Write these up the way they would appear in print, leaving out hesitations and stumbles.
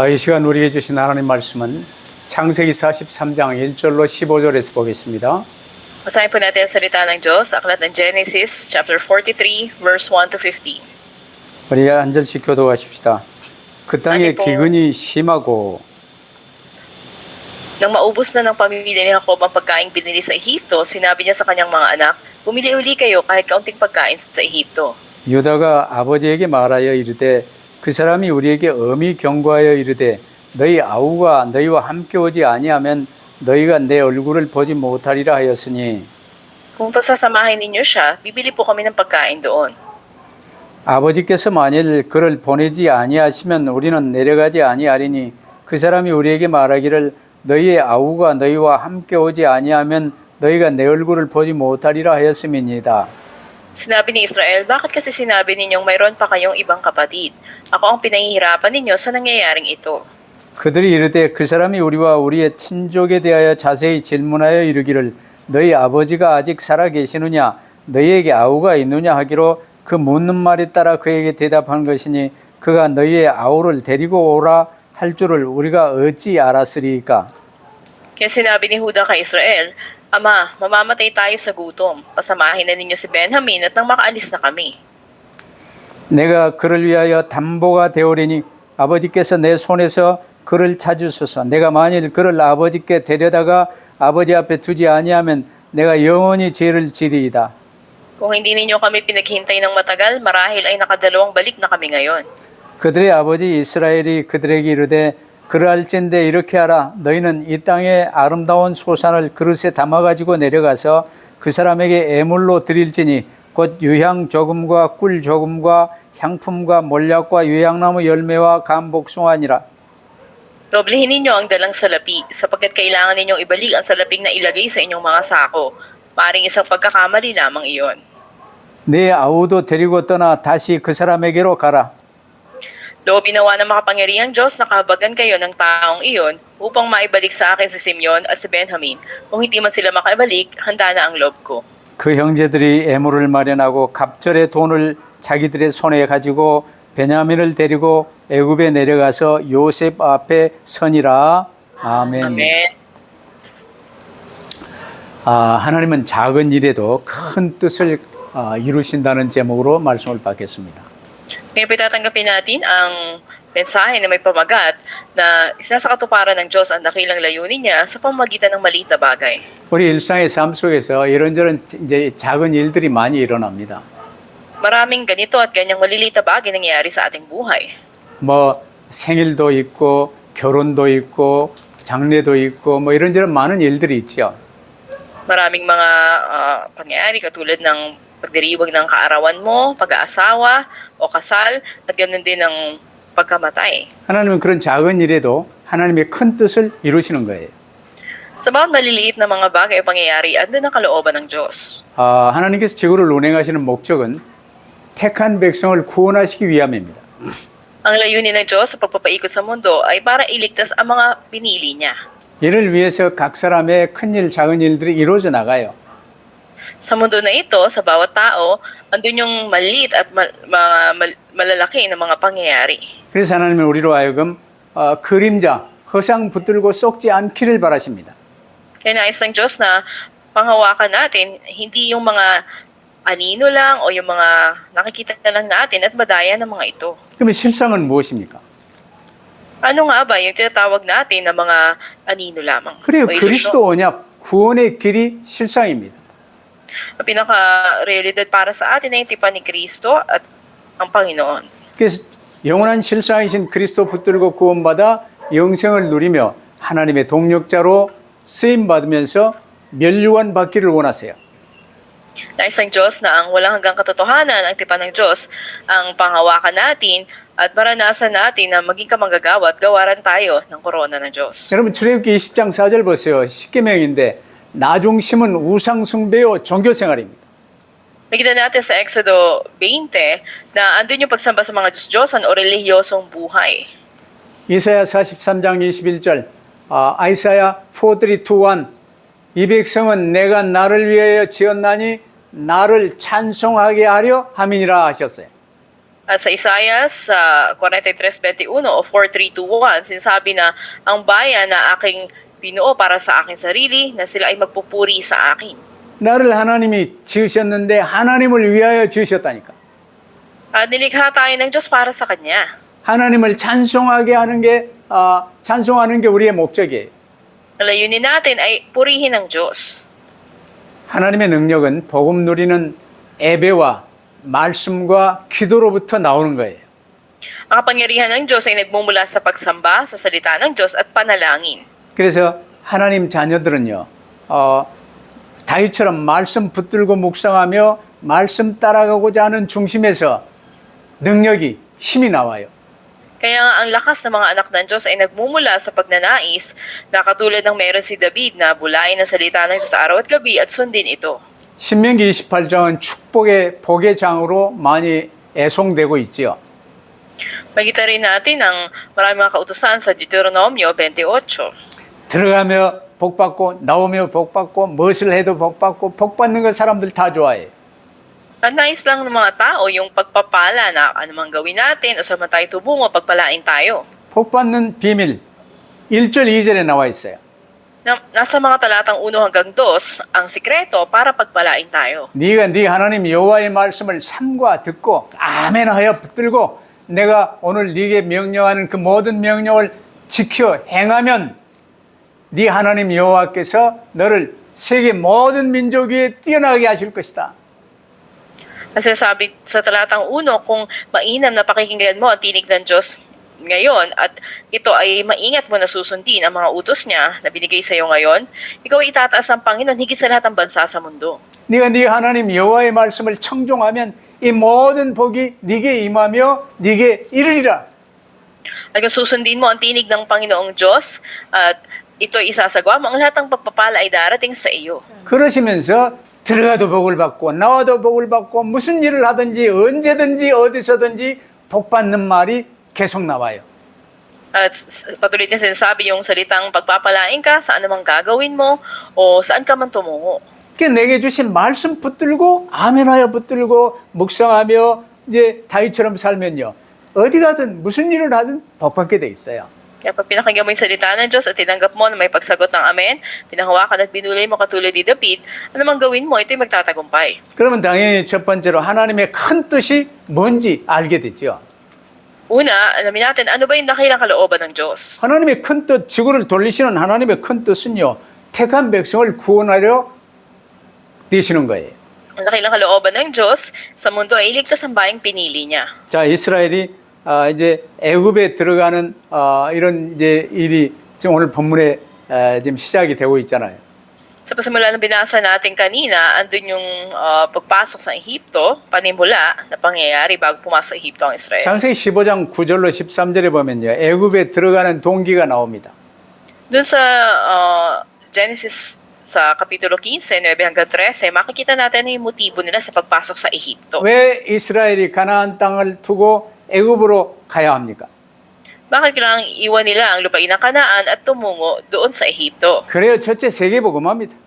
이 시간 우리에게 주신 하나님 말씀은 창세기 43장 1절로 15절에서 보겠습니다. Basahin po natin ang salita ng Diyos, aklat ng Genesis, chapter 43, verse 1 to 15. 우리 한 절씩 교도하십시다. 그 땅에 기근이 심하고 Nang maubos na ng pamilya ni Jacob ang pagkaing binili sa Ehipto, sinabi niya sa kanyang mga anak, bumili uli kayo kahit kaunting pagkain sa Ehipto. 유다가 아버지에게 말하여 이르되 그 사람이 우리에게 엄히 경고하여 이르되 너희 아우가 너희와 함께 오지 아니하면 너희가 내 얼굴을 보지 못하리라 하였으니 Kung pasasamahin ninyo siya, bibili po kami ng pagkain doon. 아버지께서 만일 그를 보내지 아니하시면 우리는 내려가지 아니하리니 그 사람이 우리에게 말하기를 너희의 아우가 너희와 함께 오지 아니하면 너희가 내 얼굴을 보지 못하리라 하였음이니이다. Sinabi ni Israel, bakit kasi sinabi ninyong mayroon pa kayong ibang kapatid? Ako ang pinahihirapan ninyo sa nangyayaring ito. 그들이 이르되 그 사람이 우리와 우리의 친족에 대하여 자세히 질문하여 이르기를 너희 아버지가 아직 살아 계시느냐 너희에게 아우가 있느냐 하기로 그 묻는 말에 따라 그에게 대답한 것이니 그가 너희의 아우를 데리고 오라 할 줄을 우리가 어찌 알았으리까. Kaya sinabi ni Huda kay Israel, Ama, mamamatay tayo sa gutom. Pasamahin na ninyo si Benjamin at nang makaalis na kami. 내가 그를 위하여 담보가 되오리니 아버지께서 내 손에서 그를 찾으소서. 내가 만일 그를 아버지께 데려다가 아버지 앞에 두지 아니하면 내가 영원히 죄를 지리이다. Kung hindi ninyo kami pinaghintay ng matagal, marahil ay nakadalawang balik na kami ngayon. 그들의 아버지 이스라엘이 그들에게 이르되 그러할진대 이렇게 하라. 너희는 이 땅의 아름다운 소산을 그릇에 담아가지고 내려가서 그 사람에게 애물로 드릴지니 곧 유향 조금과 꿀 조금과 향품과 몰약과 유향나무 열매와 감복숭아니라. Doblehin ninyo ang dalang salapi, sapagkat kailangan ninyong ibalik ang salaping na ilagay sa inyong mga sako. Maring isang pagkakamali lamang iyon. 네 아우도 데리고 떠나 다시 그 사람에게로 가라. Loobin nawa ng makapangyarihang Diyos na kahabagan kayo ng taong iyon upang maibalik sa akin si Simeon at si Benjamin. Kung hindi man sila makaibalik, handa na ang loob ko. 그 형제들이 애물을 마련하고 갑절의 돈을 자기들의 손에 가지고 베냐민을 데리고 애굽에 내려가서 요셉 앞에 서니라. 아멘. Amen. 하나님은 작은 일에도 큰 뜻을 이루신다는 제목으로 말씀을 받겠습니다. Ngayon po tatanggapin natin ang mensahe na may pamagat na isinasa katuparan ng Diyos ang dakilang layunin niya sa pamamagitan ng maliit na bagay. 우리 일상의 삶 속에서 이런저런 이제 작은 일들이 많이 일어납니다. Maraming ganito at ganyang maliliit na bagay nangyayari sa ating buhay. 뭐 생일도 있고 결혼도 있고 장례도 있고 뭐 이런저런 많은 일들이 있죠. Maraming mga pangyayari katulad ng pagdiriwang ng kaarawan mo, pag-aasawa o kasal at ganoon din ng pagkamatay. 하나님은 그런 작은 일에도 하나님의 큰 뜻을 이루시는 거예요. Sa bawat maliliit na mga bagay o pangyayari, andun ang kalooban ng Diyos. 하나님께서 지구를 운행하시는 목적은 택한 백성을 구원하시기 위함입니다. Ang layunin ng Diyos sa pagpapaikot sa mundo ay para iligtas ang mga pinili niya. 이를 위해서 각 사람의 큰일 작은 일들이 이루어져 나가요. Sa mundo na ito, sa bawat tao, andun yung maliit at malalaki na mga pangyayari. 그래서 하나님은 우리로 하여금 그림자, 허상 붙들고 썩지 않기를 바라십니다. Kaya nais ng Diyos na panghawakan natin, hindi yung mga anino lang o yung mga nakikita na lang natin at madaya ng mga ito. 그러면 실상은 무엇입니까? Ano nga ba yung tinatawag natin na mga anino lamang? 그래요. O ilusyon? 그리스도 언약, 구원의 길이 실상입니다. Ang pinaka-realidad para sa atin ay yung tipan ni Kristo at ang Panginoon. 그래서 영원한 실상이신 그리스도 붙들고 구원받아 영생을 누리며 하나님의 동력자로 쓰임받으면서 멸류관 받기를 원하세요. Nais ng Diyos na ang walang hanggang katotohanan, ang tipan ng Diyos, ang panghawakan natin at maranasan natin na maging kamanggagawa at gawaran tayo ng korona ng Diyos. 여러분 출애굽기 20장 4절 보세요. 십계명인데 나중심은 우상숭배요 종교생활입니다. Makita natin sa Exodo 20 na andun yung pagsamba sa mga Diyos-Diyosan o relihiyosong buhay. 이사야 43장 21절 아이사야 43:1 이 백성은 내가 나를 위하여 지었나니 나를 찬송하게 하려 함이니라 하셨어요. At sa Isaiah sa 43:21 o 4:3-1, sinasabi na ang bayan na aking binuo para sa aking sarili, na sila ay magpupuri sa akin. 나를 하나님이 지으셨는데 하나님을 위하여 지으셨다니까. Nilikha tayo ng Diyos para sa Kanya. 하나님을 찬송하게 하는 게 찬송하는 게 우리의 목적이에요. Layunin natin ay purihin ang Diyos. 하나님의 능력은 복음 누리는 예배와 말씀과 기도로부터 나오는 거예요. Ang kapangyarihan ng Diyos ay nagmumula sa pagsamba, sa salita ng Diyos at panalangin. 그래서 하나님 자녀들은요, 다윗처럼 말씀 붙들고 묵상하며 말씀 따라가고자 하는 중심에서 능력이, 힘이 나와요. Kaya nga ang lakas ng mga anak ng Diyos ay nagmumula sa pagnanais na katulad ng meron si David na bulayin ang salita ng Diyos araw at gabi at sundin ito. 신명기 28장은 축복의 복의 장으로 많이 애송되고 있지요. Makita rin natin ang maraming mga kautusan sa Deuteronomio 28. 들어가며 복받고 나오며 복받고 무엇을 해도 복받고 복받는 거 사람들 다 좋아해. At nais lang ng mga tao yung pagpapala na anumang gawin natin o saan man tayo tumungo, pagpalain tayo. 복받는 비밀 1절 2절에 나와 있어요. Nasa mga talatang 1 hanggang 2 ang sikreto para pagpalain tayo. 네가 네 하나님 여호와의 말씀을 삼가 듣고 아멘 하여 붙들고 내가 오늘 네게 명령하는 그 모든 명령을 지켜 행하면 네 하나님 여호와께서 너를 세계 모든 민족 위에 뛰어나게 하실 것이다. Kasi sabi sa talatang 1, kung mainam na pakikinggan mo ang tinig ng Diyos ngayon at ito ay maingat mo na susundin ang mga utos niya na binigay sa iyo ngayon, ikaw ay itataas ng Panginoon higit sa lahat ng bansa sa mundo. 네가 네 하나님 여호와의 말씀을 청종하면 이 모든 복이 네게 임하며 네게 이르리라. At kung susundin mo ang tinig ng Panginoong Diyos at ito ay isasagawa mo, ang lahat ng pagpapala ay darating sa iyo. 그러시면서 들어가도 복을 받고 나와도 복을 받고 무슨 일을 하든지 언제든지 어디서든지 복 받는 말이 계속 나와요. At patuloy na sinasabi yung salitang pagpapalain ka sa anumang gagawin mo o saan ka man tumungo. 내게 주신 말씀 붙들고 아멘하여 붙들고 묵상하며 이제 다윗처럼 살면요. 어디 가든 무슨 일을 하든 복 받게 돼 있어요. Kaya pag pinakinggan mo yung salita ng Diyos at tinanggap mo na may pagsagot ng Amen, pinahawakan at binulay mo katulad ni David, anumang gawin mo, ito'y magtatagumpay. 그러면 당연히 첫 번째로 하나님의 큰 뜻이 뭔지 알게 되죠. Una, alamin natin, ano ba yung dakilang kalooban ng Diyos? 하나님의 큰 뜻, 지구를 돌리시는 하나님의 큰 뜻은요. 택한 백성을 구원하려 되시는 거예요. Ang dakilang kalooban ng Diyos sa mundo ay iligtas ang bayang pinili niya. 자, 이스라엘이 이제 애굽에 들어가는 이런 이제 일이 지금 오늘 본문에 지금 시작이 되고 있잖아요. Sa pasimula na binasa natin kanina, andun yung pagpasok sa Ehipto, panimula na pangyayari bago pumasok sa Ehipto ang Israel. 창세기 15장 9절로 13절에 보면요. 애굽에 들어가는 동기가 나옵니다. Doon sa Genesis sa Kapitulo 15, 9 hanggang 13, makikita natin yung motibo nila sa pagpasok sa Ehipto. 왜 이스라엘이 가나안 땅을 두고 애굽으로 가야 합니까? Bakit kailangang iwan nila ang lupain ng Kanaan at tumungo doon sa Ehipto? 그래요. 첫째 세계복음화입니다.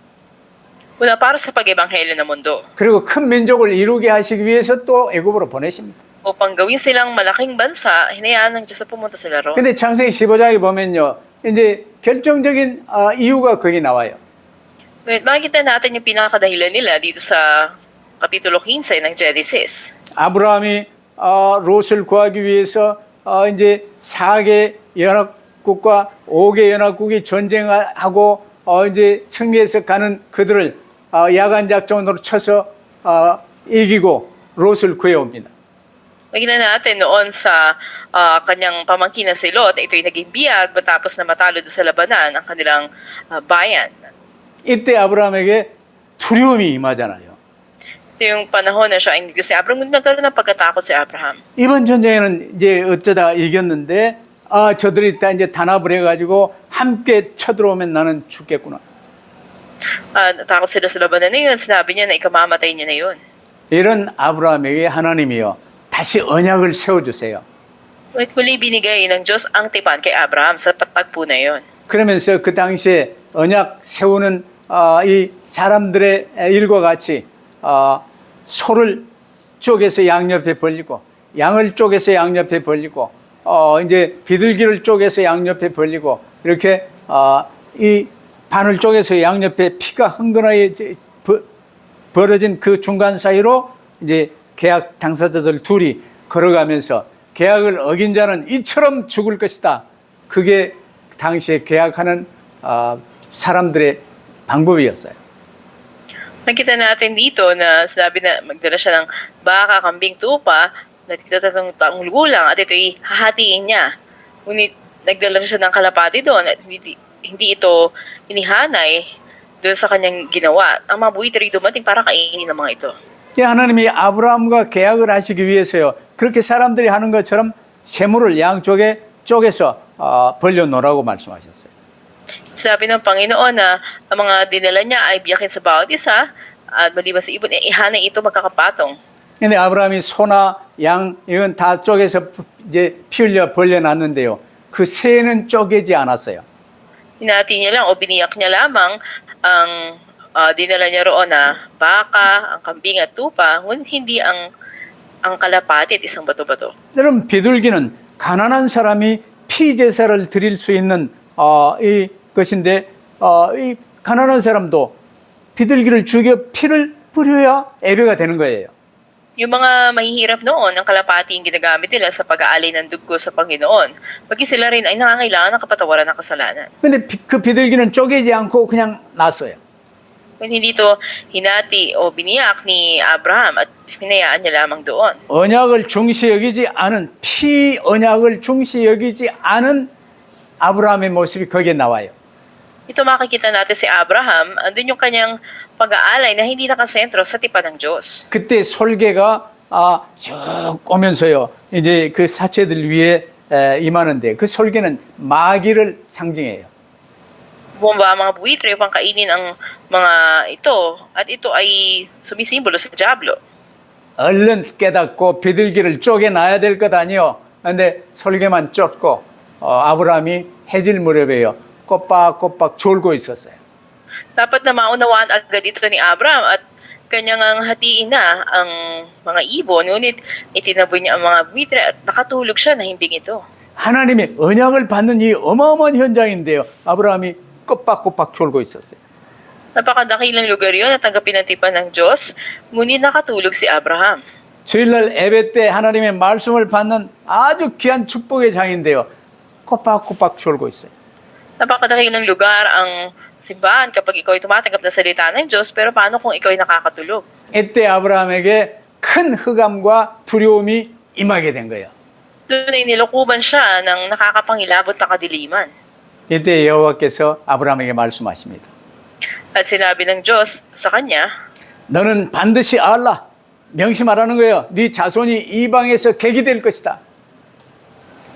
Una, para sa pag-ebanghelyo ng mundo. 그리고 큰 민족을 이루게 하시기 위해서 또 애굽으로 보내십니다. Upang gawin silang malaking bansa, hinayaan ng Diyos na pumunta sila roon. 근데 창세기 15장에 보면요. 이제 결정적인 이유가 거기 나와요. Makikita 나tin yung pinakadahilan nila dito sa Kapitulo 15 ng Genesis. 아브라함이 롯을 구하기 위해서 이제 4개 연합국과 5개 연합국이 전쟁하고 이제 승리해서 가는 그들을 야간 작전으로 쳐서 이기고 롯을 구해옵니다. Makikita natin noon sa kanyang pamangkin na si Lot, ito'y naging biyag matapos na matalo doon sa labanan ang kanilang bayan. 이때 아브라함에게 두려움이 임하잖아요. Ito yung panahon na siya ay nagdis ni Abraham, nagkaroon ng pagkatakot si Abraham. 이번 전쟁에는 이제 어쩌다 이겼는데 저들이 다 이제 단합을 해가지고 함께 쳐들어오면 나는 죽겠구나. Natakot sila sa labanan na yun, sinabi niya na ikamamatay niya na yun. 이런 아브라함에게 하나님이요 다시 언약을 세워주세요. At muli binigay ng Diyos ang tipan kay Abraham sa patagpo na yun. 그러면서 그 당시에 언약 세우는 이 사람들의 일과 같이 소를 쪼개서 양옆에 벌리고 양을 쪼개서 양옆에 벌리고 이제 비둘기를 쪼개서 양옆에 벌리고 이렇게 이 반을 쪼개서 양옆에 피가 흥건하게 이제 벌어진 그 중간 사이로 이제 계약 당사자들 둘이 걸어가면서 계약을 어긴 자는 이처럼 죽을 것이다. 그게 당시에 계약하는 사람들의 방법이었어요. Nakita natin dito na sinabi na magdala siya ng baka, kambing, tupa na tatlong taong gulang at ito'y hahatiin niya. Ngunit nagdala siya ng kalapati doon at hindi ito inihanay doon sa kanyang ginawa. Ang mga buwitre dumating para kainin ng mga ito. 하나님이 아브라함과 계약을 하시기 위해서요. 그렇게 사람들이 하는 것처럼 재물을 양쪽에 쪼개서 벌려놓으라고 말씀하셨어요. Sabi ng Panginoon na ang mga dinala niya ay biyakin sa bawat isa at maliban sa ibon, ihanay ito magkakapatong. 근데 아브라함이 소나 양 이건 다 쪼개서 이제 피 흘려 벌려놨는데요. 그 새는 쪼개지 않았어요. Hinati niya lang o biniyak niya lamang ang dinala niya roon na baka, ang kambing at tupa, ngunit hindi ang kalapati at isang bato-bato. 여러분 비둘기는 가난한 사람이 피 제사를 드릴 수 있는 이 것인데 이 가난한 사람도 비둘기를 죽여 피를 뿌려야 예배가 되는 거예요. Yung mga mahihirap noon, ang kalapati yung ginagamit nila sa pag-aalay ng dugo sa Panginoon. Pagki sila rin ay nangangailangan ng kapatawaran ng kasalanan. 근데 그 비둘기는 쪼개지 않고 그냥 놨어요. Kung hindi ito hinati o biniyak ni Abraham at hinayaan niya lamang doon. 언약을 중시 여기지 않은 피 언약을 중시 여기지 않은 아브라함의 모습이 거기에 나와요. Ito makikita natin si Abraham, andun yung kanyang pag-aalay na hindi nakasentro sa tipan ng Diyos. 그때 솔개가 쭉 오면서요. 이제 그 사체들 위에 임하는데 그 솔개는 마귀를 상징해요. Bumaba ang mga buwitre upang kainin ang mga ito at ito ay sumisimbolo sa Diablo. 얼른 깨닫고 비둘기를 쪼개놔야 될 것 아니요. 근데 솔개만 쫓고 아브라함이 해질 무렵에요. 꼬박꼬박 졸고 있었어요. Dapat na maunawaan agad ito ni Abraham at kanyang hatiin na ang mga ibon, ngunit itinaboy niya ang mga buwitre at nakatulog siya na himbing ito. 하나님의 언약을 받는 이 어마어마한 현장인데요. 아브라함이 꼬박꼬박 졸고 있었어요. Napakadakilang lugar yun at tanggapin ng tipan ng Diyos, ngunit nakatulog si Abraham. 주일날 예배 때 하나님의 말씀을 받는 아주 귀한 축복의 장인데요. 꼬박꼬박 졸고 있어요. Napakadakilang lugar ang simbahan kapag ikaw ay tumatanggap ng salita ng Diyos, pero paano kung ikaw ay nakakatulog? 이때 아브라함에게 큰 흑암과 두려움이 임하게 된 거예요. Doon ay nilukuban siya ng nakakapangilabot na kadiliman. 이때 여호와께서 아브라함에게 말씀하십니다. At sinabi ng Diyos sa kanya, 너는 반드시 알라. 명심하라는 거예요. 네 자손이 이방에서 객이 될 것이다.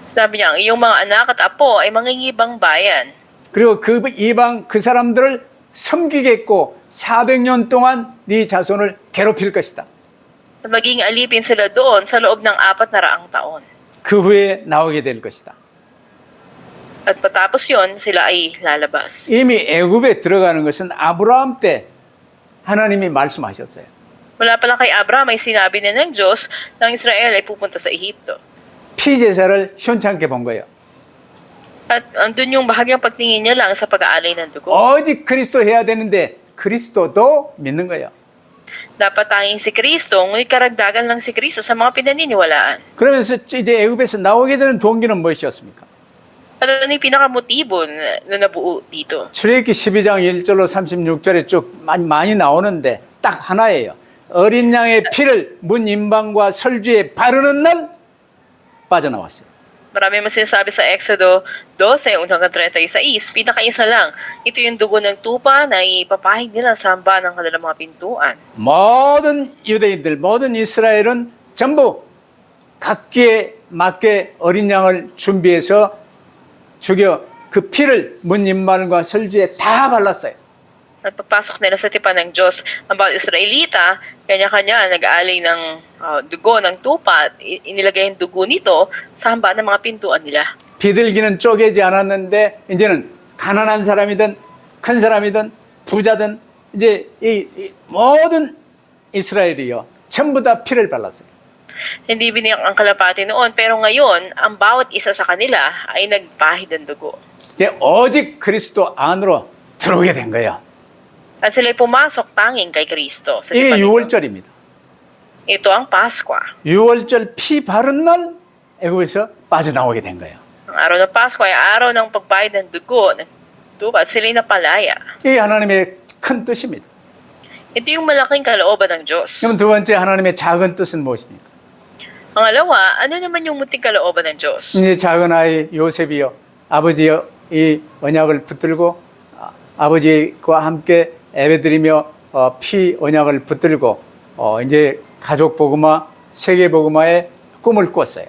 sinabi niya, ang iyong mga anak at apo ay mangingibang bayan. 그리고 그 이방 그 사람들을 섬기겠고 400년 동안 네 자손을 괴롭힐 것이다. At maging alipin sila doon sa loob ng 400 taon. 그 후에 나오게 될 것이다. At patapos yon, sila ay lalabas. 이미 애굽에 들어가는 것은 아브라함 때 하나님이 말씀하셨어요. Wala pa lang kay Abraham ay sinabi na ng Diyos na ang Israel ay pupunta sa Ehipto. 피제사를 시원찮게 본 거예요. At andun yung bahagyang pagtingin niya lang sa pag-aalay ng dugo. 오직 그리스도 해야 되는데 그리스도도 믿는 거예요. Dapat tanging si Kristo, ngunit karagdagan lang si Kristo sa mga pinaniniwalaan. 그러면서 이제 애굽에서 나오게 되는 동기는 무엇이었습니까? At ano yung pinakamotibo na nabuo dito? 출애굽기 12장 1절로 36절에 쭉 많이 나오는데 딱 하나예요. 어린 양의 피를 문 임방과 설주에 바르는 날 빠져나왔어요. Marami man sinasabi sa Exodo 12, 1-36, pinakaisa lang. Ito yung dugo ng tupa na ipapahid nila sa hamba ng kanilang mga pintuan. 모든 유대인들, 모든 이스라엘은 전부 각기에 맞게 어린 양을 준비해서 죽여 그 피를 문 임방과 설주에 다 발랐어요. At pagpasok nila sa tipan ng Diyos, ang bawat Israelita, kanya-kanya nag-aalay ng dugo ng tupa at inilagay yung dugo nito sa hamba ng mga pintuan nila. 비둘기는 쪼개지 않았는데 이제는 가난한 사람이든 큰 사람이든 부자든 이제 이 모든 이스라엘이요 전부 다 피를 발랐어요. Hindi biniyak ang kalapati noon, pero ngayon, ang bawat isa sa kanila ay nagpahid ng dugo. 이제 오직 그리스도 안으로 들어오게 된 거예요. At sila'y pumasok tanging kay Kristo sa 이게 tipan nito. 6월절입니다. Ito ang Paskwa. 6월절 피 바른 날 애굽에서 빠져나오게 된 거예요. Ang araw ng Paskwa ay araw ng pagbayad ng dugo ng tupa at sila'y napalaya. 이게 하나님의 큰 뜻입니다. Ito yung malaking kalooban ng Diyos. 그럼 두 번째 하나님의 작은 뜻은 무엇입니까? Pangalawa, ano naman yung munting kalooban ng Diyos? 이제 작은 아이 요셉이요, 아버지요 이 언약을 붙들고 아버지와 함께 예배드리며 피 언약을 붙들고 이제 가족 복음화, 세계 복음화의 꿈을 꿨어요.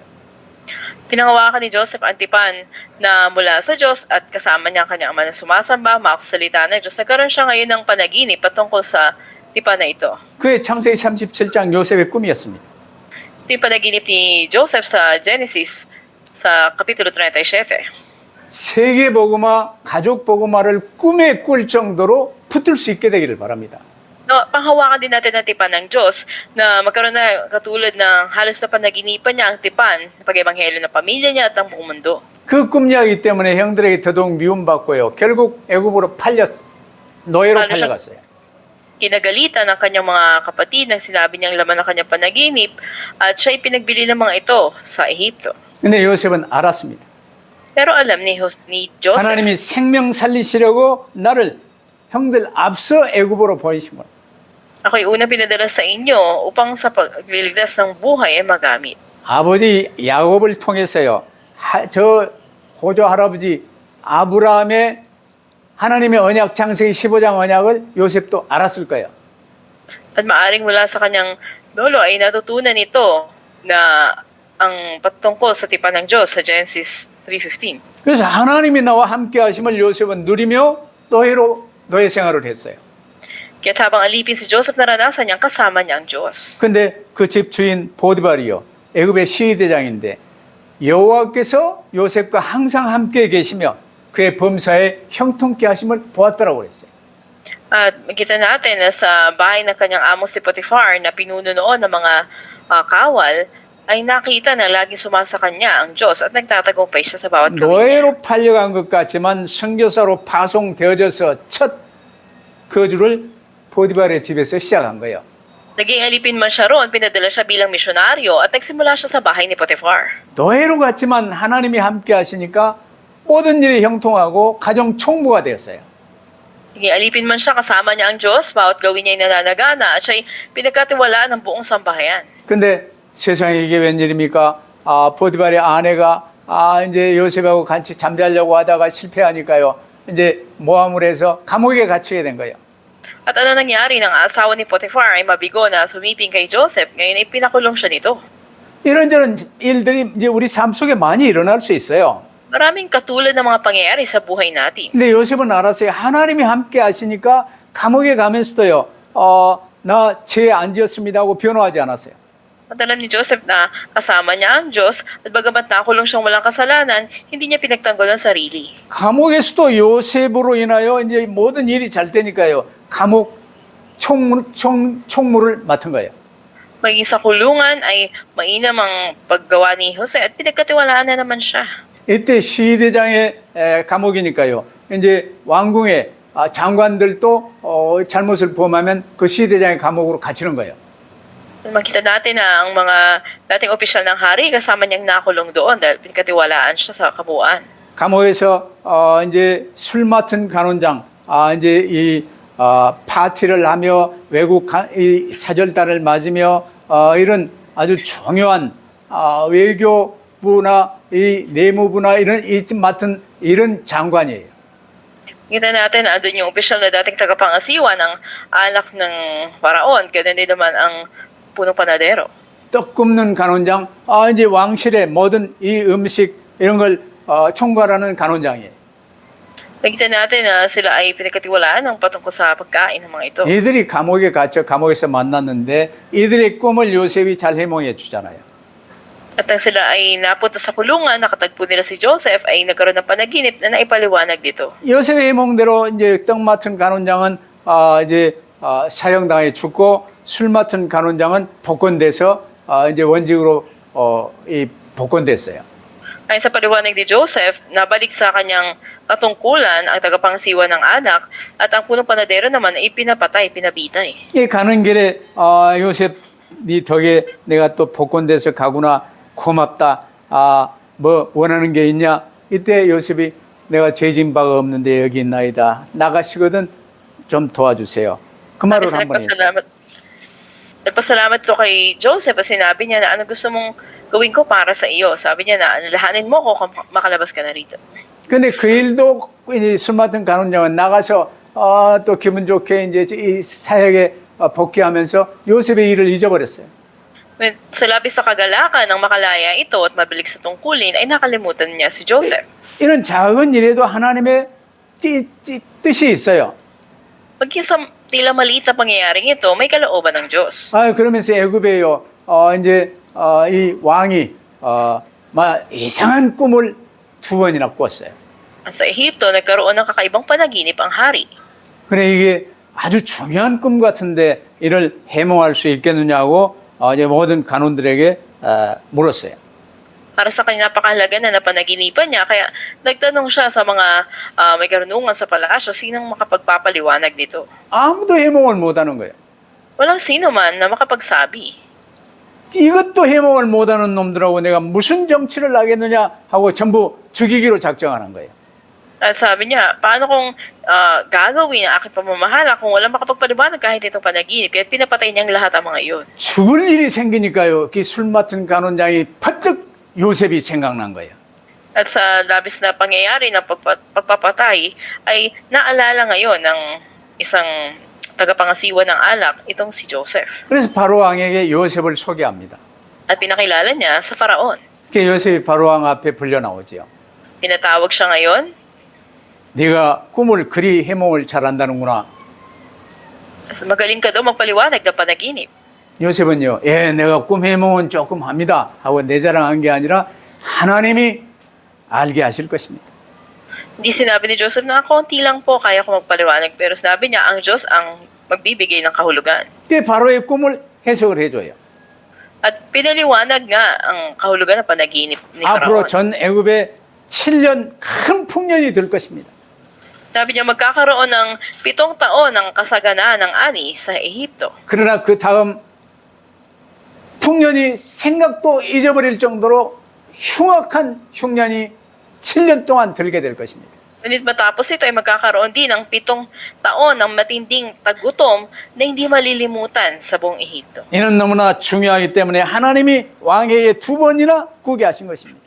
Pinangawakan ni Joseph ang tipan na mula sa Diyos at kasama niya ang kanyang ama na sumasamba, makasalita ng Diyos. Nagkaroon siya ngayon ng panaginip patungkol sa tipan na ito. 그의 창세기 37장 요셉의 꿈이었습니다. Ito yung panaginip ni Joseph sa Genesis sa Kapitulo 37. 세계 복음화, 가족 복음화를 꿈에 꿀 정도로 붙들 수 있게 되기를 바랍니다. No, panghawakan din natin ang tipan ng Diyos na magkaroon na katulad ng halos na panaginipan niya ang tipan ng pag-ebanghelyo ng pamilya niya at ang buong mundo. 그 꿈 이야기 때문에 형들에게 더더욱 미움받고요. 결국 애굽으로 노예로 Paano siya- 팔려갔어요. Kinagalitan ng kanyang mga kapatid nang sinabi niyang laman ng kanyang panaginip at siya'y pinagbili ng mga ito sa Ehipto. 근데 요셉은 알았습니다. Pero alam ni Joseph, 하나님이 생명 살리시려고 나를 형들 앞서 애굽으로 보내신 거예요. ako'y unang pinadala sa inyo upang sa pagliligtas ng buhay ay magamit. 아버지 야곱을 통해서요. 저 호조 할아버지 아브라함의 하나님의 언약 창세기 15장 언약을 요셉도 알았을 거예요. At maaring mula sa kanyang lolo ay natutunan ito na ang patungkol sa tipan ng Diyos sa Genesis 3:15. 그래서 하나님이 나와 함께 하심을 요셉은 누리며 노예 생활을 했어요. Kaya't habang alipin si Joseph, naranasan niyang kasama niya ang Diyos. 근데 그 집 주인 보디발이요. 애굽의 시위대장인데 여호와께서 요셉과 항상 함께 계시며 그의 범사에 형통케 하심을 보았더라고 그랬어요. At makita natin na sa bahay ng kanyang amo si Potiphar na pinuno noon ng mga kawal, ay nakita na laging sumasa kanya ang Diyos at nagtatagumpay siya sa bawat gawin niya. 노예로 팔려간 것 같지만 선교사로 파송되어져서 첫 거주를 보디발의 집에서 시작한 거예요. Naging alipin man siya roon, pinadala siya bilang misyonaryo at nagsimula siya sa bahay ni Potiphar. 노예로 갔지만 하나님이 함께 하시니까 모든 일이 형통하고 가정 총무가 되었어요. Naging alipin man siya, kasama niya ang Diyos, bawat gawin niya ay nananagana at siya'y pinagkatiwalaan ng buong sambahayan. 근데 세상에 이게 웬일입니까? 보디발의 아내가 이제 요셉하고 같이 잠자려고 하다가 실패하니까요. 이제 모함을 해서 감옥에 갇히게 된 거예요. At ano nangyari ng asawa ni Potiphar ay mabigo na sumiping kay Joseph, ngayon ay pinakulong siya nito. 이런저런 일들이 이제 우리 삶 속에 많이 일어날 수 있어요. Maraming katulad ng mga pangyayari sa buhay natin. 근데 요셉은 알았어요. 하나님이 함께 하시니까 감옥에 가면서도요. 나 죄 안 지었습니다 하고 변호하지 않았어요. At alam ni Joseph na kasama niya ang Diyos at bagamat nakulong siyang walang kasalanan, hindi niya pinagtanggol ang sarili. 감옥에서도 요셉으로 인하여 이제 모든 일이 잘 되니까요. 감옥 총무를 맡은 거예요. Maging sa kulungan ay mainam ang paggawa ni Jose at pinagkatiwalaan na naman siya. 이때 시대장의 감옥이니까요. 이제 왕궁의 장관들도 잘못을 범하면 그 시대장의 감옥으로 갇히는 거예요. Makita natin na ang mga dating opisyal ng hari kasama niyang nakulong doon dahil pinagkatiwalaan siya sa kabuuan. 감옥에서 이제 술 맡은 간원장 이제 이 파티를 하며 외국 이 사절단을 맞으며 이런 아주 중요한 외교부나 이 내무부나 이런 이 맡은 이런 장관이에요. Kita natin na doon yung opisyal na dating tagapangasiwa ng anak ng paraon, kaya din naman ang punong panadero. 떡 굽는 간원장, 이제 왕실의 모든 이 음식 이런 걸 총괄하는 간원장이에요. Nakita natin na sila ay pinagkatiwalaan ng patungkol sa pagkain ng mga ito. 이들이 감옥에 갇혀 감옥에서 만났는데 이들의 꿈을 요셉이 잘 해몽해 주잖아요. At nang sila ay napunta sa kulungan, nakatagpo nila si Joseph, ay nagkaroon ng panaginip na naipaliwanag dito. 요셉의 해몽대로 이제 떡 맡은 간원장은 이제 사형당해 죽고 술 맡은 간원장은 복권돼서 이제 원직으로 이 복권됐어요. Ayon sa paliwanag ni Joseph, nabalik sa kanyang katungkulan ang tagapangasiwa ng anak at ang punong panadero naman ay pinapatay, pinabitay. 이 가는 길에 요셉 네 덕에 내가 또 복권돼서 가구나 고맙다. 뭐 원하는 게 있냐? 이때 요셉이 내가 죄진 바가 없는데 여기 있나이다. 나가시거든 좀 도와주세요. 그 말을 Kasi 한번 했어요. nagpasalamat to kay Joseph at sinabi niya na ano gusto mong gawin ko para sa iyo. Sabi niya na alalahanin mo ko kung makalabas ka na rito. 근데 그 일도 이술 맡은 간원장은 나가서 또 기분 좋게 이제 이 사역에 복귀하면서 요셉의 일을 잊어버렸어요. Sa labis sa kagalakan ng makalaya ito at mabilis sa tungkulin ay nakalimutan niya si Joseph. 이런 작은 일에도 하나님의 뜻이 있어요. Pagkin sa tila maliit na pangyayaring ito, may kalooban ng Diyos. 그러면서 애굽에요. 이제 이 왕이 이상한 꿈을 2번이나 꿨어요. Sa Ehipto, nagkaroon ng kakaibang panaginip ang hari. 그래 이게 아주 중요한 꿈 같은데 이를 해몽할 수 있겠느냐고 이제 모든 간원들에게 물었어요. Para sa kanya napakahalaga na napanaginipan niya, kaya nagtanong siya sa mga may karunungan sa palasyo, sinong makapagpapaliwanag nito? 아무도 해몽을 못하는 거예요. Walang sino man na makapagsabi. 이것도 해몽을 못하는 놈들하고 내가 무슨 정치를 하겠느냐 하고 전부 죽이기로 작정하는 거예요. At sabi niya, paano kung gagawin ang aking pamamahala kung walang makapagpaliwanag kahit itong panaginip? Kaya pinapatay niyang lahat ang mga iyon. 죽을 일이 생기니까요. 그 술 맡은 간원장이 퍼뜩 요셉이 생각난 거예요. At sa labis na pangyayari ng pagpapatay, ay naalala ngayon ng isang tagapangasiwa ng alak, itong si Joseph. 그래서 바로 왕에게 요셉을 소개합니다. At pinakilala niya sa Faraon. 그 요셉이 바로 왕 앞에 불려 나오지요. Pinatawag siya ngayon. 네가 꿈을 그리 해몽을 잘한다는구나. Magaling ka daw magpaliwanag ng panaginip. 요셉은요, 내가 꿈 해몽은 조금 합니다 하고 내 자랑한 게 아니라 하나님이 알게 하실 것입니다. Hindi sinabi ni Joseph na konti lang po kaya ko magpaliwanag, pero sinabi niya ang Diyos ang magbibigay ng kahulugan. 그 바로의 꿈을 해석을 해줘요. At pinaliwanag nga ang kahulugan ng panaginip ni 앞으로 Faraon. 전 애굽에 7년 큰 풍년이 될 것입니다. Sabi niya magkakaroon ng 7 taon ng kasaganaan ng ani sa Ehipto. 그러나 그 다음 풍년이 생각도 잊어버릴 정도로 흉악한 흉년이 7년 동안 들게 될 것입니다. Ngunit matapos ito ay magkakaroon din ng 7 taon ng matinding tagutom na hindi malilimutan sa buong Ehipto. 이는 너무나 중요하기 때문에 하나님이 왕에게 2번이나 구게 하신 것입니다.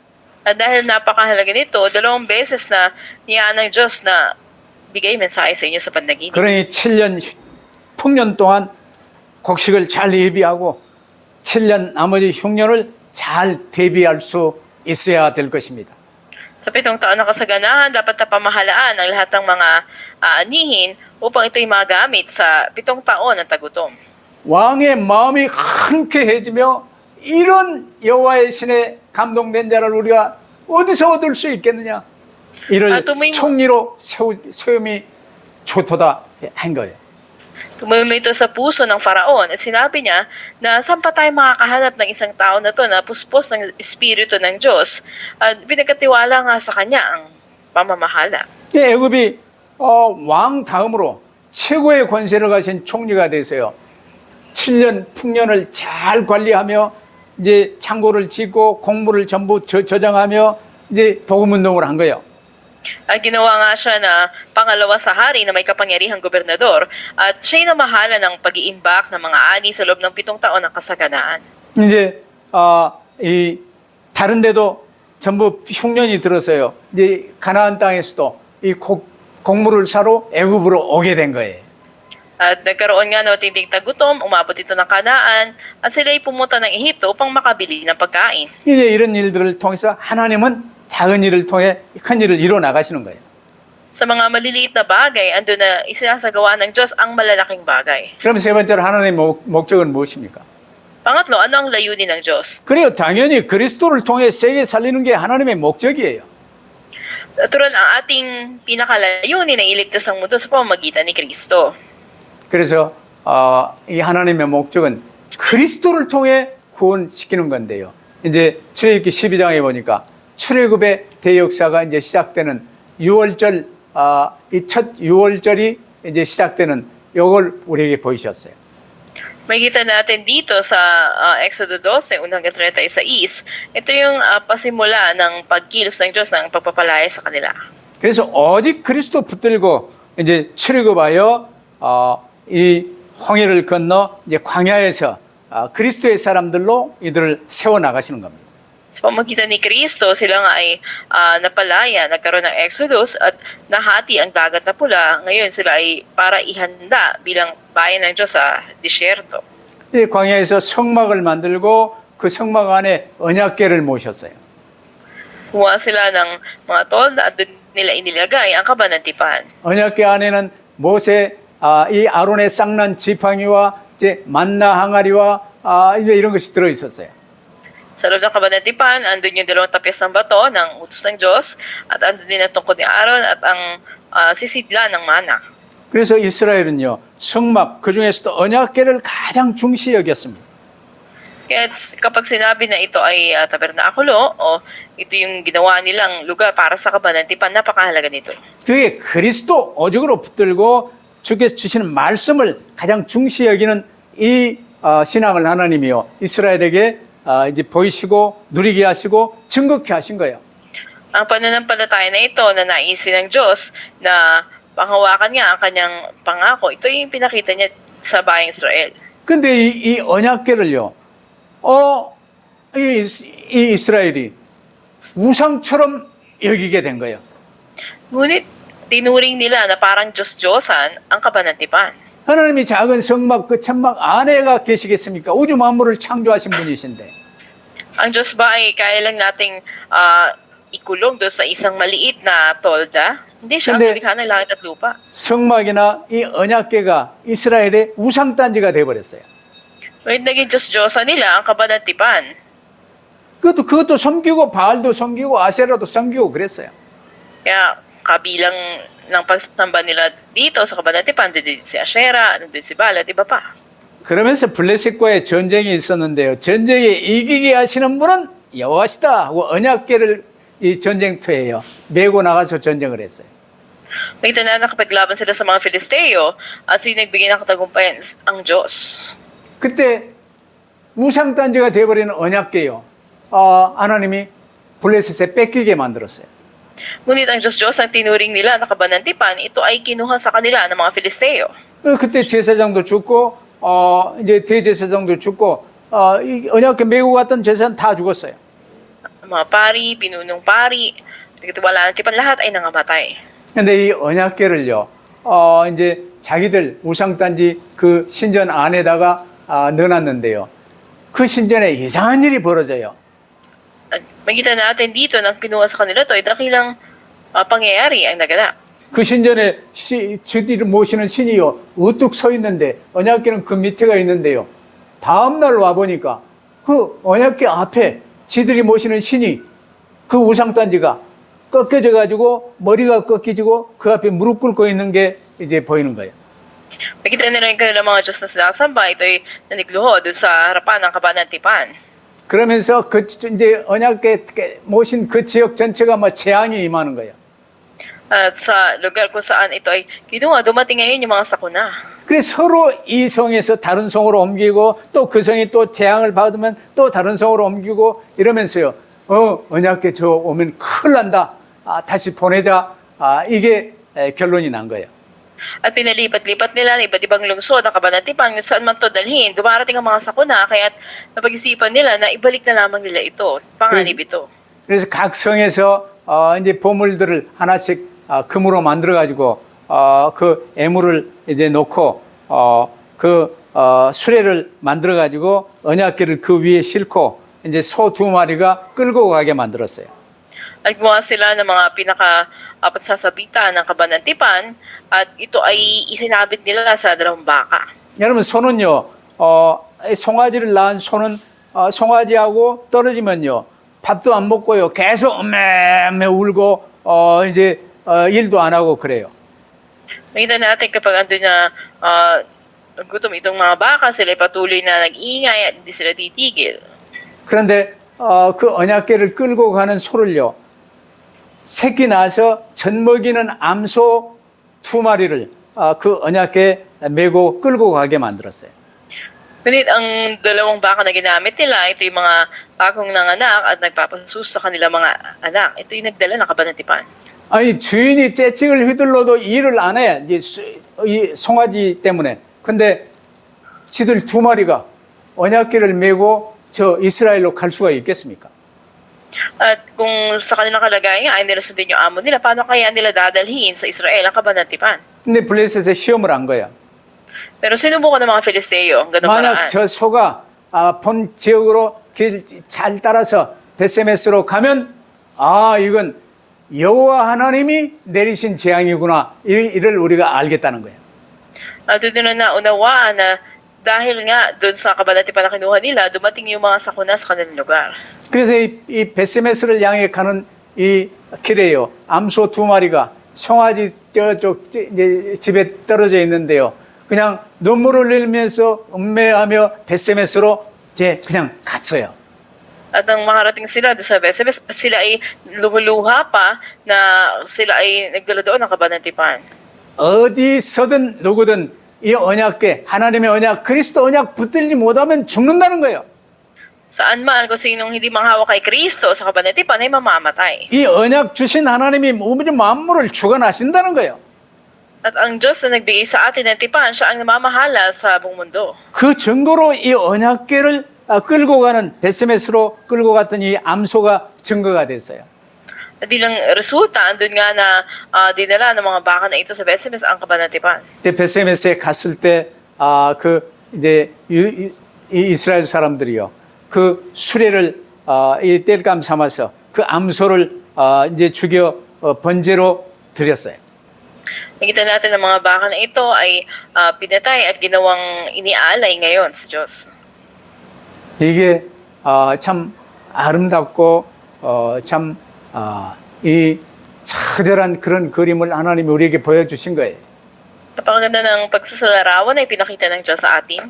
At dahil napakahalaga nito, 2 beses na niyaan ng Diyos na bigay mensahe sa inyo sa panaginip. 그러니 7년 풍년 동안 곡식을 잘 예비하고 7년 나머지 흉년을 잘 대비할 수 있어야 될 것입니다. Sa 7 taon na kasaganahan, dapat na pamahalaan ang lahat ng mga aanihin upang ito'y magamit sa 7 taon ng tagutom. 왕의 마음이 흔쾌해지며 이런 여호와의 신에 감동된 자를 우리가 어디서 얻을 수 있겠느냐? 이를 총리로 세움이 좋도다 한 거예요. Tumulong ito sa puso ng Faraon at sinabi niya na saan pa tayo makakahanap ng isang tao na to na puspos ng Espiritu ng Diyos at pinagkatiwala nga sa kanya ang pamamahala. 애굽이 왕 다음으로 최고의 권세를 가진 총리가 되세요. 7년 풍년을 잘 관리하며 이제 창고를 짓고 공물을 전부 저장하며 이제 복음 운동을 한 거예요. At ginawa nga siya na pangalawa sa hari na may kapangyarihang gobernador at siya'y namahala ng pag-iimbak ng mga ani sa loob ng 7 taon ng kasaganaan. 이제 이 다른 데도 전부 흉년이 들어서요. 이제 가나안 땅에서도 이 곡물을 사러 애굽으로 오게 된 거예요. At nagkaroon nga ng matinding tagutom, umabot ito ng Kanaan at sila'y pumunta ng Ehipto upang makabili ng pagkain. 이제 이런 일들을 통해서 하나님은 작은 일을 통해 큰 일을 이뤄 나가시는 거예요. Sa mga maliliit na bagay, ando na isinasagawa ng Diyos ang malalaking bagay. 그럼 세 번째로 하나님의 목적은 무엇입니까? Pangatlo, ano ang layunin ng Diyos? 그래요. 당연히 그리스도를 통해 세계 살리는 게 하나님의 목적이에요. Natural ang ating pinakalayunin na iligtas ang mundo sa pamamagitan ni Kristo. 그래서 이 하나님의 목적은 그리스도를 통해 구원시키는 건데요. 이제 출애굽기 12장에 보니까 출애굽의 대역사가 이제 시작되는 6월절, 이 첫 6월절이 이제 시작되는 요걸 우리에게 보이셨어요. Makita natin dito sa Exodo 12, 1 hanggang 36, ito yung pasimula ng pagkilos ng Diyos ng pagpapalaya sa kanila. 그래서 오직 그리스도 붙들고 이제 출애굽하여 이 홍해를 건너 이제 광야에서 그리스도의 사람들로 이들을 세워 나가시는 겁니다. Sa pamagitan ni Kristo, sila nga ay napalaya, nagkaroon ng Exodus at nahati ang dagat na pula. Ngayon sila ay para ihanda bilang bayan ng Diyos sa disyerto. 이 광야에서 성막을 만들고 그 성막 안에 언약궤를 모셨어요. Kumuha sila ng mga tolda at doon nila inilagay ang kabanatipan. 언약궤 안에는 모세 이 아론의 쌍난 지팡이와 이제 만나 항아리와 이런 것이 들어 있었어요. Sa loob ng kabanatipan, andun yung 2 tapyas ng bato ng utos ng Diyos at andun din ang tungkod ni Aaron at ang sisidla ng mana. 그래서 이스라엘은요 성막 그 중에서도 언약궤를 가장 중시 여겼습니다. Kaya kapag sinabi na ito ay tabernakulo o ito yung ginawa nilang lugar para sa kabanatipan, napakahalaga nito. 그게 그리스도 오직으로 붙들고 주께서 주시는 말씀을 가장 중시 여기는 이 신앙을 하나님이요 이스라엘에게 이제 보이시고 누리게 하시고 증거케 하신 거예요. Ang pananampalataya na ito na naisin ng Diyos na panghawakan niya ang kanyang pangako, ito yung pinakita niya sa bayang Israel. 근데 이 언약궤를요, 이 이스라엘이 우상처럼 여기게 된 거예요. Ngunit tinuring nila na parang Diyos-Diyosan ang kabanatipan. 하나님이 작은 성막 그 천막 안에가 계시겠습니까? 우주 만물을 창조하신 분이신데. Ang Diyos ba ay kaya lang nating ikulong doon sa isang maliit na tolda? Hindi, siya ang 근데 lumikha ng langit at lupa. 성막이나 이 언약궤가 이스라엘의 우상단지가 되어버렸어요. Ngunit naging Diyos-Diyosan nila ang kabanatipan. 그것도 섬기고 바알도 섬기고 아세라도 섬기고 그랬어요. Kaya kabilang ng pagsamba nila dito sa kabanatipan, doon si Asherah, doon si Baal, di ba pa? 그러면서 블레셋과의 전쟁이 있었는데요. 전쟁에 이기게 하시는 분은 여호와시다 하고 언약궤를 이 전쟁터에요 메고 나가서 전쟁을 했어요. Nakita na nakapaglaban sila sa mga Filisteo at sino nagbigay ng katagumpayan? Ang Diyos. 그때 우상단지가 되어버리는 언약궤요. 하나님이 블레셋에 뺏기게 만들었어요. Ngunit ang Diyos ang tinuring nila na kabanatipan, ito ay kinuha sa kanila ng mga Filisteo. 그때 제사장도 죽고 이제 대제사장도 죽고 이 언약궤 메고 갔던 제사장 다 죽었어요. Ang mga pari, pinunong pari, nagkatiwala ng tipan, lahat ay nangamatay. 근데 이 언약궤를요, 이제 자기들 우상단지 그 신전 안에다가 넣어놨는데요. 그 신전에 이상한 일이 벌어져요. At makita natin dito na kinuha sa kanila to ay dakilang pangyayari ang naganap. 그 신전에 주들이 모시는 신이요 우뚝 서 있는데 언약궤는 그 밑에가 있는데요. 다음 날 와 보니까 그 언약궤 앞에 지들이 모시는 신이 그 우상단지가 꺾여져 가지고 머리가 꺾여지고 그 앞에 무릎 꿇고 있는 게 이제 보이는 거예요. Makita nila yung kanilang mga Diyos na sinasamba, ito ay nanigluho doon sa harapan ng kabanatipan. 그러면서 그 이제 언약궤 모신 그 지역 전체가 뭐 재앙이 임하는 거예요. At sa lugar kung saan ito ay kinuha, dumating ngayon yung mga sakuna. 그래서 서로 이 성에서 다른 성으로 옮기고 또 그 성이 또 재앙을 받으면 또 다른 성으로 옮기고 이러면서요. 언약궤 저 오면 큰일 난다. 다시 보내자. 이게 결론이 난 거예요. At pinalipat-lipat nila ng iba't ibang lungsod ng kabanatipan kung saan man to dalhin. Dumarating ang mga sakuna, kaya napag-isipan nila na ibalik na lamang nila ito. Panganib ito. 그래서 각 성에서 이제 보물들을 하나씩 금으로 만들어 가지고 그 애물을 이제 놓고 수레를 만들어 가지고 언약궤를 그 위에 싣고 이제 소 2마리가 끌고 가게 만들었어요. At gumawa sila ng mga pinaka-pagsasabitan ng kabanatipan at ito ay isinabit nila sa 2 baka. 여러분 소는요, 송아지를 낳은 소는 송아지하고 떨어지면요, 밥도 안 먹고요, 계속 엄매엄매 울고 이제 일도 안 하고 그래요. Makita natin kapag andun na gutom itong mga baka, sila patuloy na nag-ingay at hindi sila titigil. 그런데 그 언약궤를 끌고 가는 소를요, 새끼 나서 젖먹이는 암소 2마리를 그 언약궤에 메고 끌고 가게 만들었어요. Ngunit ang dalawang baka na ginamit nila, ito yung mga bagong nanganak at nagpapasuso sa kanilang mga anak. Ito yung nagdala ng kabanatipan. 아니 주인이 째찍을 휘둘러도 일을 안 해. 이 송아지 때문에. 근데 지들 2마리가 언약궤를 메고 저 이스라엘로 갈 수가 있겠습니까? At kung sa kanilang kalagayan ay nila sundin yung amo nila, paano kaya nila dadalhin sa Israel ang kabanatipan? 근데 블레셋에 시험을 한 거야. Pero sinubukan ng mga Filisteo ang ganung 만약 paraan. 저 소가 본 지역으로 길 잘 따라서 베세메스로 가면 이건 여호와 하나님이 내리신 재앙이구나. 이를 우리가 알겠다는 거예요. Doon na naunawaan na dahil nga doon sa kabanatipan na kinuha nila, dumating yung mga sakuna sa kanilang lugar. 그래서 이 베세메스를 향해 가는 이 길에요, 암소 2마리가 송아지 저쪽 이제 집에 떨어져 있는데요, 그냥 눈물을 흘리면서 음매하며 베세메스로 이제 그냥 갔어요. At nang makarating sila doon sa Besebes, sila ay lumuluha pa na sila ay nagdala doon ng kabanatipan. 어디서든 누구든 이 언약궤, 하나님의 언약, 그리스도 언약 붙들지 못하면 죽는다는 거예요. Saan man kung sinong hindi manghawak kay Kristo sa kabanatipan ay mamamatay. 이 언약 주신 하나님이 우리 만물을 주관하신다는 거예요. At ang Diyos na nagbigay sa atin ng tipan, siya ang namamahala sa buong mundo. 그 증거로 이 언약궤를 끌고 가는 베세메스로 끌고 갔던 이 암소가 증거가 됐어요. At bilang resulta, andun nga na dinala ng mga baka na ito sa Besebes ang kabanatipan. 베세메스에 갔을 때 그 이제 이 이스라엘 사람들이요, 그 수레를 이 땔감 삼아서 그 암소를 이제 죽여 번제로 드렸어요. Nakita natin ng mga baka na ito ay pinatay at ginawang inialay ngayon sa Diyos. 이게 참 아름답고 참 이 처절한 그런 그림을 하나님이 우리에게 보여주신 거예요. Napakaganda ng pagsasalarawan ay pinakita ng Diyos sa atin.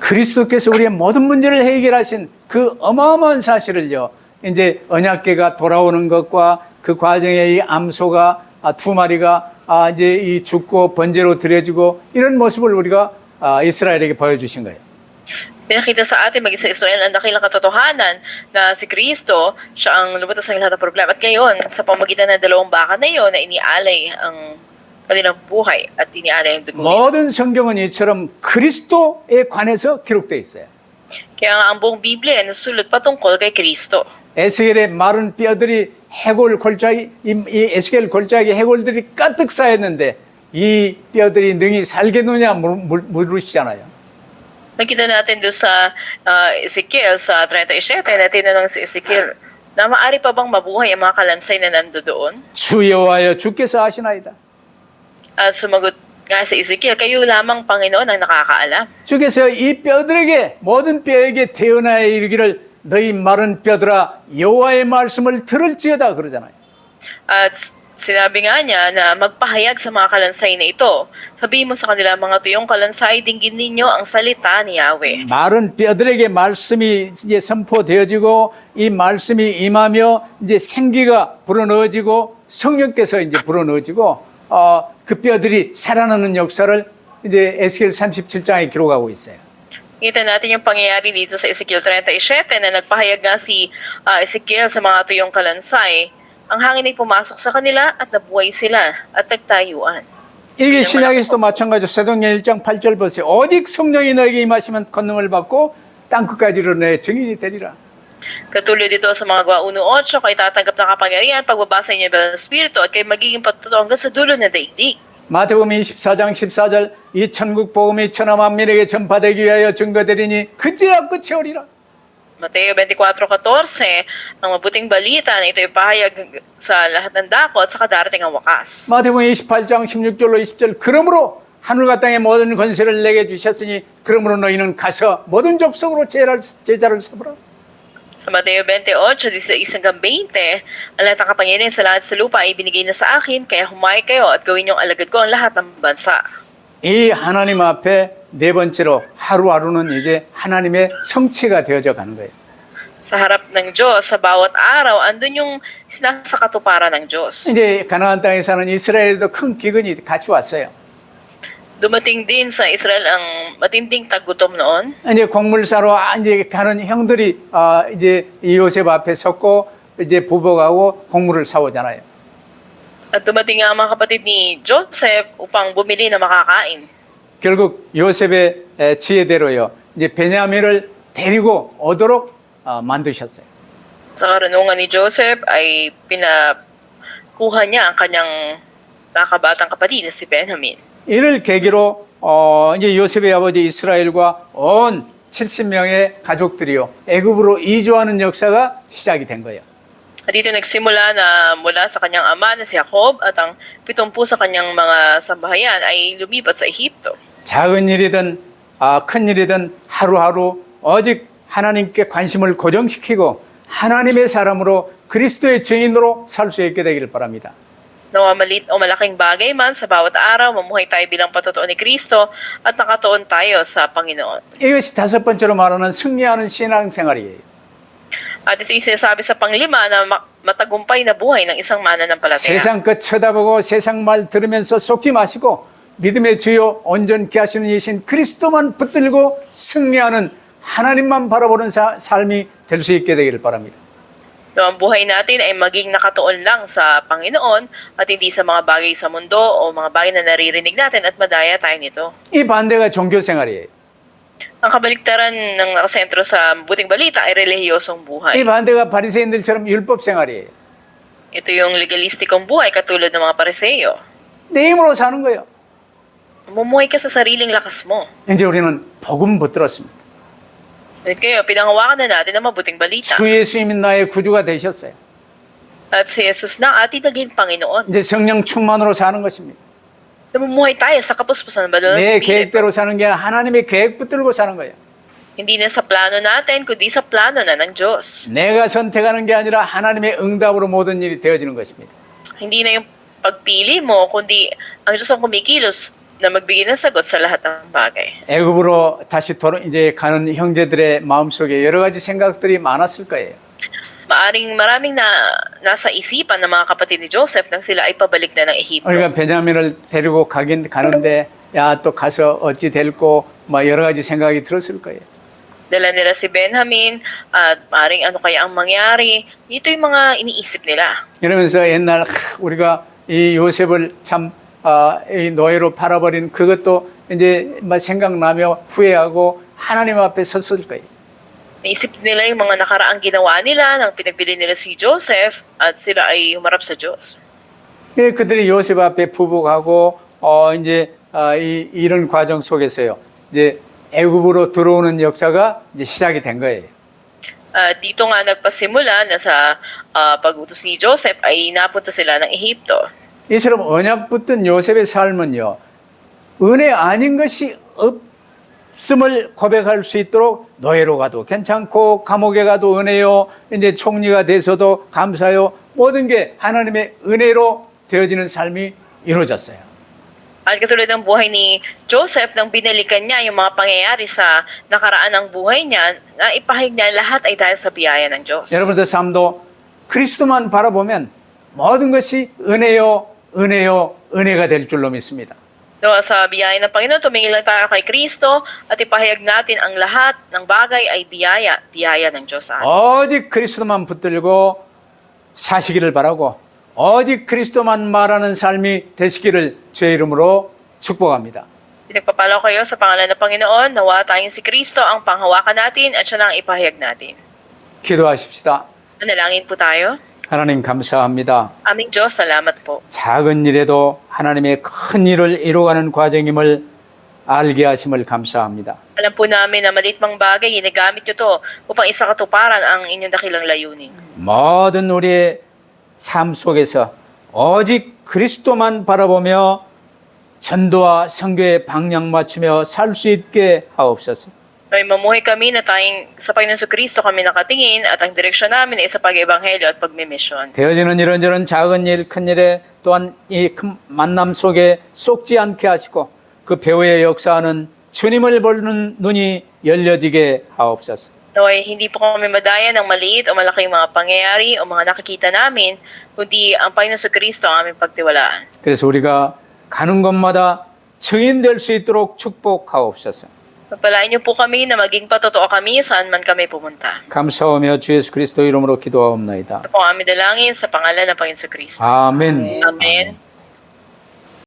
그리스도께서 우리의 모든 문제를 해결하신 그 어마어마한 사실을요, 이제 언약궤가 돌아오는 것과 그 과정에 이 암소가 2마리가 이제 이 죽고 번제로 드려지고 이런 모습을 우리가 이스라엘에게 보여주신 거예요. Pinakita sa atin maging sa Israel ang dakilang katotohanan na si Kristo, siya ang lumutas ng lahat ng problema. At ngayon, sa pamagitan ng dalawang baka na iyon, na inialay ang kanilang buhay at inialay ang dugo. 모든 성경은 이처럼 그리스도에 관해서 기록되어 있어요. Kaya nga ang buong Biblia ay nasusulat patungkol kay Kristo. 에스겔의 마른 뼈들이 해골 골짜기, 이 에스겔 골짜기 해골들이 가득 쌓였는데 이 뼈들이 능히 살겠느냐 물으시잖아요. Nakita natin doon sa Ezekiel sa 37 na tinanong si Ezekiel na maaari pa bang mabuhay ang mga kalansay na nandoon? 주 여호와여 주께서 아시나이다. At sumagot nga si Ezekiel, kayo lamang Panginoon ang nakakaalam. 주께서 이 뼈들에게 모든 뼈에게 태어나야 이르기를 너희 마른 뼈들아 여호와의 말씀을 들을지어다 그러잖아요. At sinabi nga niya na magpahayag sa mga kalansay na ito. Sabihin mo sa kanila, mga tuyong kalansay, dinggin ninyo ang salita ni Yahweh. 마른 뼈들에게 말씀이 이제 선포되어지고 이 말씀이 임하며 이제 생기가 불어넣어지고 성령께서 이제 불어넣어지고 그 뼈들이 살아나는 역사를 이제 에스겔 37장에 기록하고 있어요. Kita natin yung pangyayari dito sa Ezekiel 37 na nagpahayag nga si Ezekiel sa mga tuyong kalansay. Ang hangin ay pumasok sa kanila at nabuhay sila at nagtayuan. 이게 신약에서도 마찬가지로 사도행전 1장 8절 보세요. 오직 성령이 너에게 임하시면 권능을 받고 땅끝까지 이르러 증인이 되리라. Katulad dito sa mga gawa 1:8, kayo tatanggap ng kapangyarihan pagbabasa niyo ng Espiritu at kayo magiging patotoo hanggang sa dulo ng daigdig. 마태복음 24장 14절 이 천국 복음이 천하 만민에게 전파되기 위하여 증거되리니 그제야 끝이 오리라. Mateo 24:14, ang mabuting balita na ito ay pahayag sa lahat ng dakot sa kadarating ang wakas. 마태복음 28장 16절로 20절 그러므로 하늘과 땅의 모든 권세를 내게 주셨으니 그러므로 너희는 가서 모든 족속으로 제자를 삼으라. Sa Mateo 28:16-20, ang lahat ng kapangyarihan sa lahat sa lupa ay binigay na sa akin, kaya humayo kayo at gawin niyong alagad ko ang lahat ng bansa. 이 하나님 앞에 네 번째로 하루하루는 이제 하나님의 성취가 되어져 가는 거예요. Sa harap ng Diyos, sa bawat araw, andun yung sinasakatuparan ng Diyos. 이제 가나안 땅에 사는 이스라엘도 큰 기근이 같이 왔어요. Dumating din sa Israel ang matinding taggutom noon. 이제 곡물 사러 이제 가는 형들이 이제 이 요셉 앞에 섰고 이제 부복하고 곡물을 사오잖아요. At dumating nga ang mga kapatid ni Joseph upang bumili na makakain. 결국 요셉의 지혜대로요. 이제 베냐민을 데리고 오도록 만드셨어요. Sa karunungan ni Joseph ay pinakuha niya ang kanyang nakabatang kapatid na si Benjamin. 이를 계기로 이제 요셉의 아버지 이스라엘과 온 70명의 가족들이요 애굽으로 이주하는 역사가 시작이 된 거예요. At dito nagsimula na mula sa kanyang ama na si Jacob at ang 70 sa kanyang mga sambahayan ay lumipat sa Ehipto. 작은 일이든 큰 일이든 하루하루 오직 하나님께 관심을 고정시키고 하나님의 사람으로 그리스도의 증인으로 살 수 있게 되기를 바랍니다. Nawa maliit o malaking bagay man, sa bawat araw, mamuhay tayo bilang patotoo ni Kristo at nakatuon tayo sa Panginoon. 이것이 다섯 번째로 말하는 승리하는 신앙생활이에요. At ito yung sinasabi sa panglima na matagumpay na buhay ng isang mananampalataya. 세상 것 쳐다보고 세상 말 들으면서 속지 마시고 믿음의 주요 온전케 하시는 이신 그리스도만 붙들고 승리하는 하나님만 바라보는 삶이 될 수 있게 되기를 바랍니다. No, ang buhay natin ay maging nakatuon lang sa Panginoon at hindi sa mga bagay sa mundo o mga bagay na naririnig natin at madaya tayo nito. 이 반대가 종교생활이에요. Ang kabaliktaran ng nakasentro sa buting balita ay relihiyosong 이 buhay. 반대가 바리새인들처럼 율법생활이에요. Ito yung legalistikong buhay katulad ng mga pariseyo. 내 힘으로 사는 거예요. Mumuhay ka sa sariling lakas mo. 이제 우리는 복음 붙들었습니다. At kayo, pinangawakan na natin ang mabuting balita. 주 예수님이 나의 구주가 되셨어요. At si Jesus na ating naging Panginoon. 이제 성령 충만으로 사는 것입니다. Namumuhay tayo sa kapuspusan ng banal na 내 Espiritu. 계획대로 사는 게 하나님의 계획 붙들고 사는 거예요. Hindi na sa plano natin, kundi sa plano na ng Diyos. 내가 선택하는 게 아니라 하나님의 응답으로 모든 일이 되어지는 것입니다. Hindi na yung pagpili mo, kundi ang Diyos ang kumikilos na magbigay ng sagot sa lahat ng bagay. 애굽으로 다시 이제 가는 형제들의 마음속에 여러 가지 생각들이 많았을 거예요. Maaring maraming nasa isipan ng mga kapatid ni Joseph nang sila ay pabalik na ng Ehipto. 우리가 베냐민을 데리고 가긴 가는데 야 또 가서 어찌 될고 뭐 여러 가지 생각이 들었을 거예요. Dala nila si Benjamin at maaring ano kaya ang mangyari. Ito yung mga iniisip nila. 이러면서 옛날 우리가 이 요셉을 참 이 노예로 팔아버린 그것도 이제 막 생각나며 후회하고 하나님 앞에 섰을 거예요. Naisip nila yung mga nakaraang ginawa nila nang pinagbili nila si Joseph at sila ay humarap sa Diyos. 예, 그들이 요셉 앞에 부복하고 이제 이런 과정 속에서요. 이제 애굽으로 들어오는 역사가 이제 시작이 된 거예요. Dito nga nagpasimula na sa pag-utos ni Joseph ay napunta sila ng Ehipto. 이처럼 언약 붙든 요셉의 삶은요. 은혜 아닌 것이 없음을 고백할 수 있도록 노예로 가도 괜찮고 감옥에 가도 은혜요. 이제 총리가 돼서도 감사요. 모든 게 하나님의 은혜로 되어지는 삶이 이루어졌어요. At katulad ng buhay ni Joseph, nang binalikan niya yung mga pangyayari sa nakaraan ng buhay niya, na ipahayag niya lahat ay dahil sa biyaya ng Diyos. 여러분들 삶도 그리스도만 바라보면 모든 것이 은혜요, 은혜요, 은혜가 될 줄로 믿습니다. No, sa biyaya ng Panginoon, tumingin lang tayo kay Kristo at ipahayag natin ang lahat ng bagay ay biyaya ng Diyos sa atin. 오직 그리스도만 붙들고 사시기를 바라고 오직 그리스도만 말하는 삶이 되시기를 주의 이름으로 축복합니다. Pinagpapalaw kayo sa pangalan ng Panginoon, nawa tayong si Kristo ang panghawakan natin at siya lang ang ipahayag natin. 기도하십시다. Manalangin po tayo. 하나님 감사합니다. Aming Diyos, salamat po. 작은 일에도 하나님의 큰 일을 이루어가는 과정임을 알게 하심을 감사합니다. Alam po namin na maliit mang bagay, ginagamit nyo to upang isakatuparan ang inyong dakilang layunin. 모든 우리의 삶 속에서 오직 그리스도만 바라보며 전도와 선교에 방향 맞추며 살 수 있게 하옵소서. May mamuhay kami na tayong sa Panginoon sa Kristo kami nakatingin at ang direksyon namin ay sa pag-ebanghelyo at pagmimisyon. 되어지는 이런저런 작은 일, 큰 일에 또한 이 큰 만남 속에 속지 않게 하시고 그 배후에 역사하는 주님을 보는 눈이 열려지게 하옵소서. Naway hindi po kami madaya ng maliit o malaking mga pangyayari o mga nakikita namin, kundi ang Panginoon Kristo ang aming pagtiwalaan. 그래서 우리가 가는 곳마다 증인될 수 있도록 축복하옵소서. Pagpalain niyo po kami na maging patotoo kami saan man kami pumunta. 감사하며 주 예수 그리스도 이름으로 기도하옵나이다. Ito po ang aming dalangin sa pangalan ng Panginoon Kristo. 아멘. Amen.